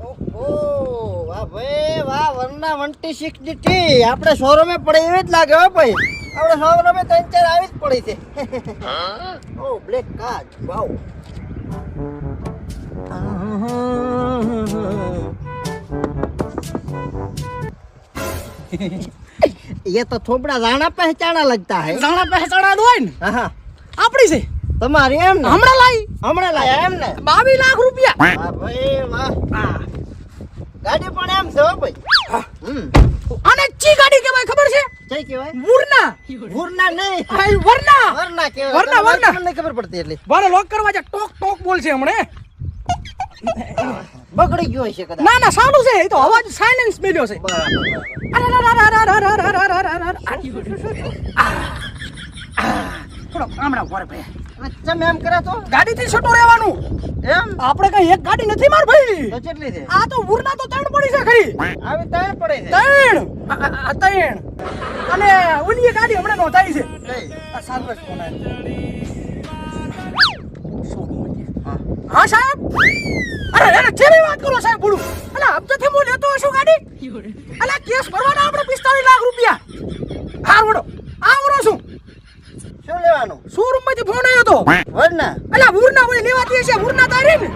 ઓહો વાહ ભાઈ વાહ વરના 160T આપણે શોરૂમે પડે એવી જ લાગે હો ભાઈ આપણે શોરૂમે 3-4 આવી જ પડી છે ઓ બ્લેક કાર વાવ ये तो थोपड़ा जाना पहचाना लगता है જાણા પહેચાણા જ હોય ને हाँ આપણી છે तुम्हारी एम ना હમણાં લાયા एम ने 22 લાખ રૂપિયા वाह भाई वाह गाड़ी पण एम से हो भाई અને ચી ગાડી કેવાય ખબર છે કઈ કહેવાય વરના नहीं આઈ વરના वरना कहेवाय वरना મને ખબર પડતી એટલે બારે લોક કરવા છે ટોક ટોક બોલશે હમણે બગડી ગયો છે કદાચ ના ના સારું છે એ તો અવાજ સાયલેન્સ મેલ્યો છે થોડો આમડા ઉપર ભાઈ ચમ એમ કરે તો ગાડી થી છોટો રહેવાનું એમ આપણે કઈ એક ગાડી નથી માર ભાઈ તો કેટલી છે આ તો ઉરના તો ત્રણ પડી છે ખરી આવી તાણ પડે છે ત્રણ અને ઓલી ગાડી હમણાં નોંધાઈ છે કઈ આ સારવેશ કોણ હા સાહેબ અરે એને કેવી વાત કરો સાહેબ બોલું અલા હપ્તેથી હું લેતો હશું ગાડી અલા કેસ ભરવાના આપણે 45 લાખ રૂપિયા હારવડો આવરો છું શું લેવાનું શોરૂમ માંથી ફોન આવ્યો તો વરના અલા ઉરના બોલે લેવાતી હશે ઉરના તારી ને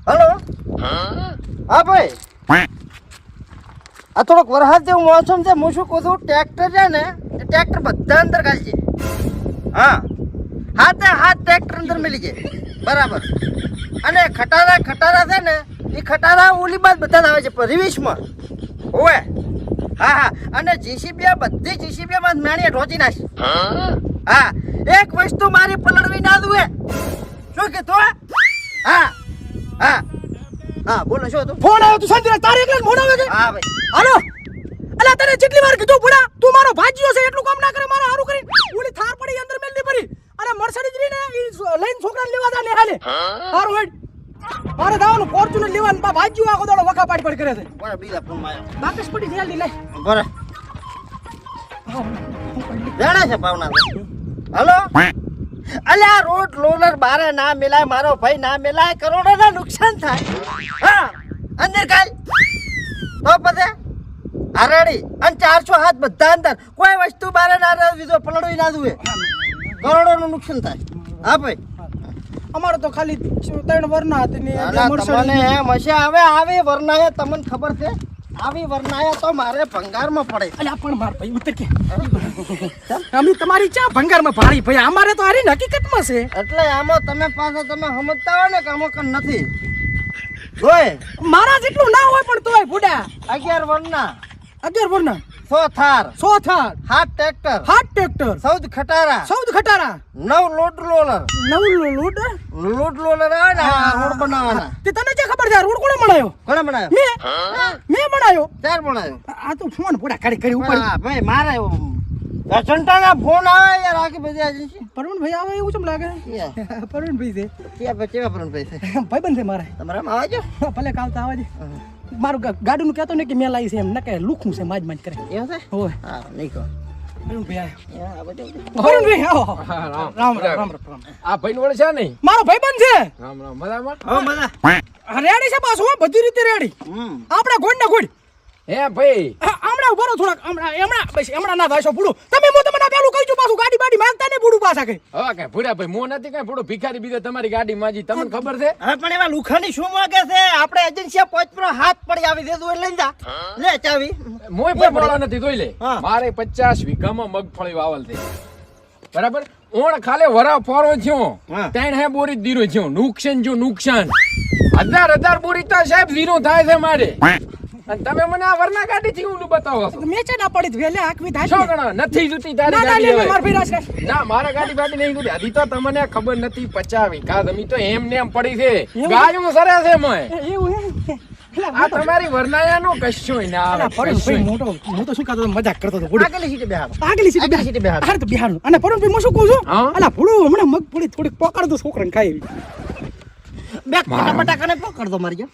હેલો હા ભાઈ આ થોડોક વરસાદ જેવું મોસમ છે હું શું કહું છું ટ્રેક્ટર છે ને એ ટ્રેક્ટર બધા અંદર કાઢી હા હાથે હાથ ટ્રેક્ટર અંદર મિલી જાય બરાબર અને ખટારા છે ને એ ખટારા ઓલી બાદ બધા આવે છે રિવિશમાં હોય હા હા અને જીસીબી બધી જીસીબી માં મેણીએ ઢોચી નાખી હા એક વસ્તુ મારી પલળવી ના દુએ શું કીધું હા હા હા બોલો શું હતું ફોન આવ્યો તું શાંતિ રાખ તારે એકલા ફોન આવે છે હા ભાઈ હાલો અલા તને કેટલી વાર કીધું બુડા તું મારો ભાજીયો છે એટલું કામ ના કરે મારા હારું કરી ઓલી થાર પડી અંદર મેલ ની પડી અને મર્સિડીઝ ને લઈને છોકરાને લેવા જા ને હાલે હારું હેડ મારે દાવાનું ફોર્ચ્યુનર લેવાનું બા ભાજીયો આખો દાડો વખા પાડ કરે છે બરાબર બીજા ફોન માં બાકસ પડી જલ્દી લે બરાબર જાણે છે ભાવના હેલો અલ્યા રોડ રોલર બારે ના મિલાય મારો ભાઈ ના મિલાય કરોડો ના નુકસાન થાય હા અંદર કાલ તો પછી આરડી અને 400 હાથ બધા અંદર કોઈ વસ્તુ બારે ના દીધો પલડવી ના દુએ કરોડો નું નુકસાન થાય હા ભાઈ અમારે તો ખાલી 3 વરના હતી ને તમને એમ હશે હવે આવી વરનાએ તમને ખબર છે આવી વરનાએ તો મારે ભંગારમાં પડે અલ્યા પણ માર ભાઈ ઉતર કે અમે તમારી ચા ભંગારમાં ભાળી ભાઈ અમારે તો આરી હકીકતમાં છે એટલે આમાં તમે સમજતા હોય ને કે આમાં કઈ નથી જોય મારા જેટલું ના હોય પણ તોય બુડા 11 વરના 11 વરના 100 Thar 100 Thar 7 tractor 7 tractor 14 ખટારા 14 ખટારા 9 load roller 9 load આવે ને આ રોડ બનાવવાના તે તને જે ખબર છે રોડ કોણે બનાવ્યો કોણે બનાવ્યો મેં બનાવ્યો ચાર બનાવ્યો આ તો ફોન પૂરા કરી ઉપર હા ભાઈ મારે ઘંટાના ફોન આવે યાર આખી બધી એજન્સી પરવીન ભાઈ આવે એવું કેમ લાગે પરવીન ભાઈ છે કેવા પણ પૈસા ભાઈબંધ છે મારે તમારે આમ આવે છે ભલે કાલતા આવે છે મારું ગાડીનું કહેતો ને કે મેં લાવી છે એમ ન કે લુખું છે માજ કરે એવું છે હોય હા નહીં કહો પરવીન ભાઈ આ બધું પરવીન ભાઈ આવો રામ આ ભાઈ વડે છે નહીં મારો ભાઈબંધ છે રામ રામ મજામાં હો મજા રેડી છે પાછું બધી રીતે રેડી આપણા ગોડ ના ગોડ હે ભાઈ હમણાં ઉભો રહો થોડાક હમણાં ના ભાઈસો પૂરું તમે હું તમને પેલું કહી છું પાછું ગાડી બાડી માંગતા નહીં પૂરું પાછા કઈ હવે કઈ ભૂડા ભાઈ મો નથી કઈ ભૂડો ભિખારી બીજો તમારી ગાડી માજી તમને ખબર છે હવે પણ એવા લુખાની શું માંગે છે આપણે એજન્સી પોચપરો હાથ પડી આવી દેતું એટલે લઈ જા લે ચાવી મોય પણ બોલા નથી જોઈ લે હા. મારે 50 વીઘામાં મગફળી વાવલ થઈ બરાબર ઓણ ખાલે વરા ફોરો થયો હા. ત્રણ હે બોરી દીરો થયો નુકસાન હજાર બોરી તો સાહેબ ઝીરો થાય છે મારે અને તમે મને આ વરના ગાડી થી ઊંડું બતાવો છો મેં છે ના પડી વેલે આખવી થાય શું ગણા નથી જુતી તારી ના ગાડી લે હવે. માર ભાઈ રાસ ના મારા ગાડી બાડી નહીં જુતી હજી તો તમને ખબર નથી 50 વીઘા જમીન તો એમ ને એમ પડી છે એવું? ગાયું સરે છે મોય એવું આ તમારી વરનાયાનો કશું ના આવે કશુંય. મોટો હું તો શું કહેતો હતો, મજાક કરતો હતો ભૂડો. આગલી સીટે બેહાડો આગલી સીટે બેહાડ. હારે તો બેહાડનું. અને પરમભાઈ હું શું કહું છું હા? અલા ભૂડો હમણાં મગફળી થોડીક પકડ દો છોકરાને ખાઈ એવી. બે મારા. બટાકાને પકડ દો મારી જેમ.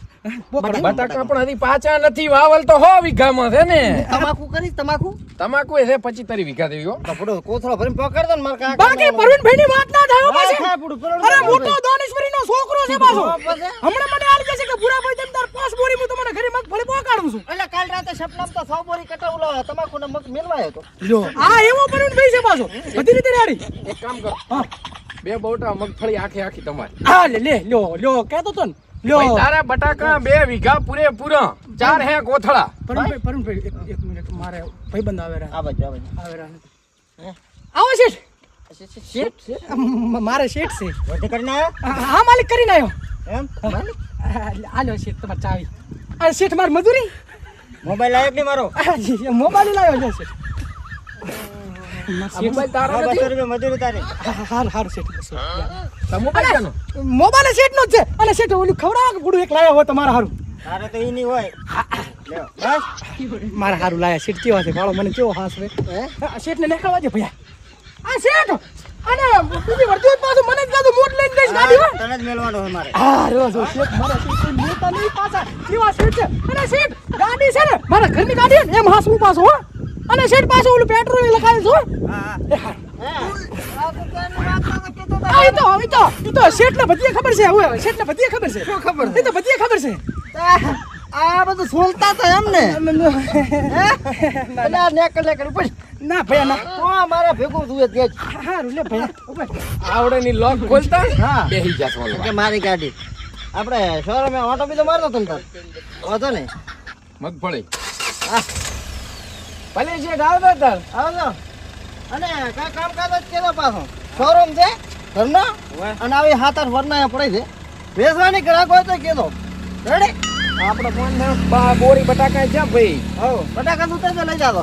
બટાકા પણ હજી પાછા નથી વાવલ તો 100 વીઘામાં છે ને તમાકુ કરીશ તમાકુ તમાકુ એ છે 25-30 વીઘા દેવી હો તો પડો કોથળો ભરીને પકડ દો ને મારા કાકા બાકી પરવીનભાઈની વાત ના થાય હો પાછી. હા, પૂરું, પૂરું, અરે પૂરું. મોટો દાનેશ્વરીનો છોકરો છે પાછો. પછી? હમણાં મને આલી જશે કે ભૂરાભાઈ તેમ તાર 5 બોરી હું તમારા ઘરે મગફળી પહોંચાડું છું. એટલે કાલ રાતે સપનામાં તો 100 બોરી કટાવલો તમાકુ ને મગ મેલવાયો તો આ એવો પરવીનભાઈ છે પાછો. બધી રીતે રેડી. એક કામ કરો હા 2 બોટા મગફળી આખી તમારી હા લે લ્યો કહેતો તો ને લ્યો. ભાઈ તારા બટાકા 2 વીઘા પૂરેપૂરા 4 હે કોથળા પરવીનભાઈ એક મિનિટ મારે ભાઈબંધ આવે રહ્યા. આ બાજુ આવે રહ્યા. આવો શેઠ. શેઠ છે મારે શેઠ છે. વોટે કરીને આયા હા માલિક કરીને આવ્યો. એમ માલિક? આલ્યો શેઠ તમારી ચાવી. આ શેઠ મારી મજૂરી. મોબાઈલ આયો કે નહીં મારો મોબાઈલ લાવ્યો છે શેઠ. આ મોબાઈલ તારો આ 200 નથી રૂપિયા મજૂરી તારી હારું શેઠ બસ. તો મોબાઈલ કેનો મોબાઈલ શેઠ નો જ છે અને શેઠ ઓલું ખવડાવો કે ગુડું એક લાવ્યા હોય તમારા હારું. તારે તો ઈ નહીં હોય લ્યો બસ મારા હારું લાયા શેઠ કેવા છે વાળો મને કેવો હાસ વે શેઠ ને દેખાવા દે ભૈયા. આ શેઠ અને બીજી વર્તી પાછું મને જ કાધું મોટ લઈને દઈશ ગાડી હો. તને જ મેલવાનો છે મારે હા રો જો શેઠ મારા શેઠ મોટા નહીં પાછા કેવા શેઠ છે. અને શેઠ ગાડી છે ને મારા ઘરની ગાડી છે ને એમ હાસવું પાછો હો. અને શેઠ પાછું ઓલું પેટ્રોલ લખાવેલ છે હો. હા એ હા આ તો તને વાત તો કીધું તો આ ઈ તો શેઠ ને બધી ખબર છે હવે શેઠ ને બધી ખબર છે. શું ખબર છે? એ તો બધી ખબર છે. આ બધું સોલતા તો એમ ને એટલે આ નેકળ ઉપર ના ભૈયા ના તો મારા ભેગું તું જ હારું લે ભૈયા ઉભા. આવડે ની લોક ખોલતા હા. બેહી જા સોલવા કે મારી ગાડી આપણે શોરૂમે ઓટો બીજો મારતો તમ તાર વાંધો નહીં મગફળી હા ભલે છે આવતો તાર આવજો અને કા કામકાજ જ કેదో પાછો શોરૂમ છે ઘરનો અને આવી 7-8 વરના પડે છે વેચવાની ગ્રાહક હોય તો કેદો રેડી આપણે ફોન બોરી બટાકા છે ભાઈ હો બટાકા તો ઉતરજો લઈ જાતો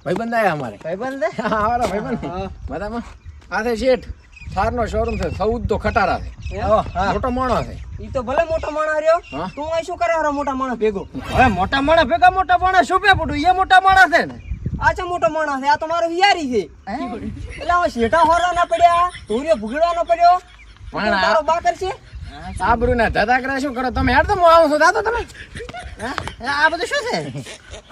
ભાઈબંધ આયા અમારે ભાઈબંધ દે હા અમારા ભાઈબંધ હા. બરાબર આ છે શેઠ થારનો શોરૂમ છે 14 તો ખટારા છે હા મોટો માણો છે ઈ તો ભલે મોટો માણસ રહ્યો હા? તું અહીં શું કરે મોટા માણસ ભેગો હવે મોટા માણસ ભેગા મોટા માણસ શું પે પડું એ મોટા માણસ છે ને આ છે મોટો માણસ છે આ તો મારો વિયારી છે એટલે હવે શેઠા હોરા ના પડ્યા ધોરીઓ ભૂગડવાનો પડ્યો પણ આ- તારો બાકર છે આબરૂ ના ધધાકરા શું કરો તમે હેડ તો હું આવું છું દાદો તમે આ બધું શું છે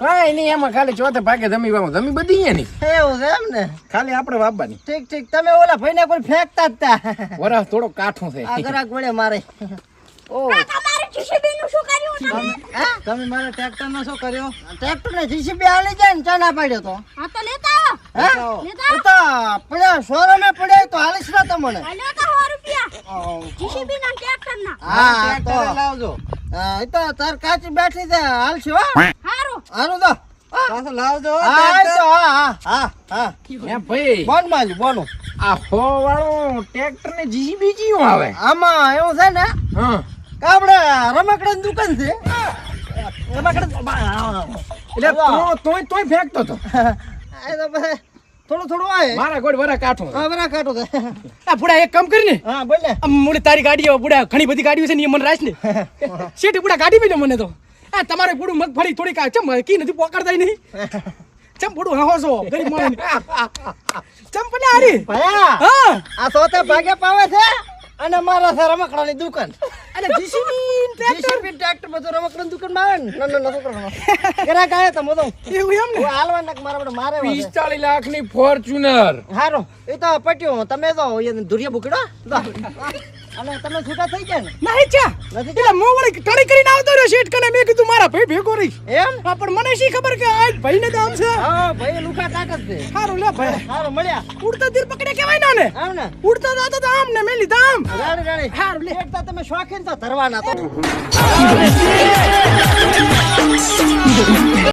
કઈ નહીં એમાં ખાલી ચોથે ભાગે જમી વાવું જમી બધી એની એવું છે એમ ને ખાલી આપણે વાવવાની ઠીક ઠીક તમે ઓલા ભાઈને કોઈ ફેંકતા જ તા વરસ થોડો કાઠું છે આ ગરાક વળે મારે ઓ તમારે જીસીબી નું શું કર્યું તમે? હા તમે મારા ટ્રેક્ટર નો શું કર્યો ટ્રેક્ટર ને જીસીબી આલી જાય ને ચા ના પાડ્યો તો હા તો લેતા આવો. હે લેતા એ તો પડ્યા શોરૂમે પડ્યા તો હાલીશ ના તમને આવો. લેતા 100 રૂપિયા જીસીબી ના ટ્રેક્ટર ના. હા તો લાવજો એ તો તાર કાચી બેઠી છે હાલશે હો હારું. હારું તો પાછો લાવજો હા એ તો હા એ ભાઈ બોન માલ્યું બોનું આ ફો વાળો ટ્રેક્ટર ને જીસીબી જીયું આવે આમાં એવું છે ને હા કે આપણે રમકડાની દુકાન છે એટલે તોય ફેંકતો તો એ તો પછી થોડું થોડું આવે મારા ગોળ વરા કાઠું છે. હા બરા કાઢો છે આ બુડા એક કામ કરી ને હા બોલે આમ મુડે તારી ગાડીઓ બુડા ઘણી બધી ગાડીઓ છે ને એ મને રાખ ને શેઠ બુડા ગાડી મેલો મને તો આ તમારે બુડું મગફળી થોડીક આ ચમ કી નથી પોકાડતા નહીં ચમ બુડું હા છો ગરીબ માણસ ચમ પને આરી ભયા હા આ તો તે ભાગે પાવે છે અને મારા છે રમકડાની દુકાન અને જીસીબી ટ્રેક્ટર જીસીબી ટ્રેક્ટર બધું રમકડાની દુકાન માં આવે ને નસો કરવાનો ગરાક આયા તો મોદો એવું એમ ને હું હાલવા નાખ મારા બડે મારે 45 લાખની ફોર્ચ્યુનર હારો એ તો પટ્યો તમે તો એ ધુરિયા બુકડો અને તમે છૂટા થઈ ગયા ને નહીં ચા નથી એટલે મો વળી ટણી કરીને આવતો રહ્યો શેઠ કને મેં કીધું મારા ભાઈ ભેગો રહીશ એમ હા પણ મને શી ખબર કે આજ ભાઈને દામ છે હા ભાઈ લુખા તાકાત છે હારું લે ભાઈ હારો મળ્યા ઉડતા તીર પકડે કેવાય ના ને આવ ને ઉડતા દાતો તો આમ ને મેલી દામ રાણી રાણી હારું લે એકતા તમે શોખીન તો ધરવાના તો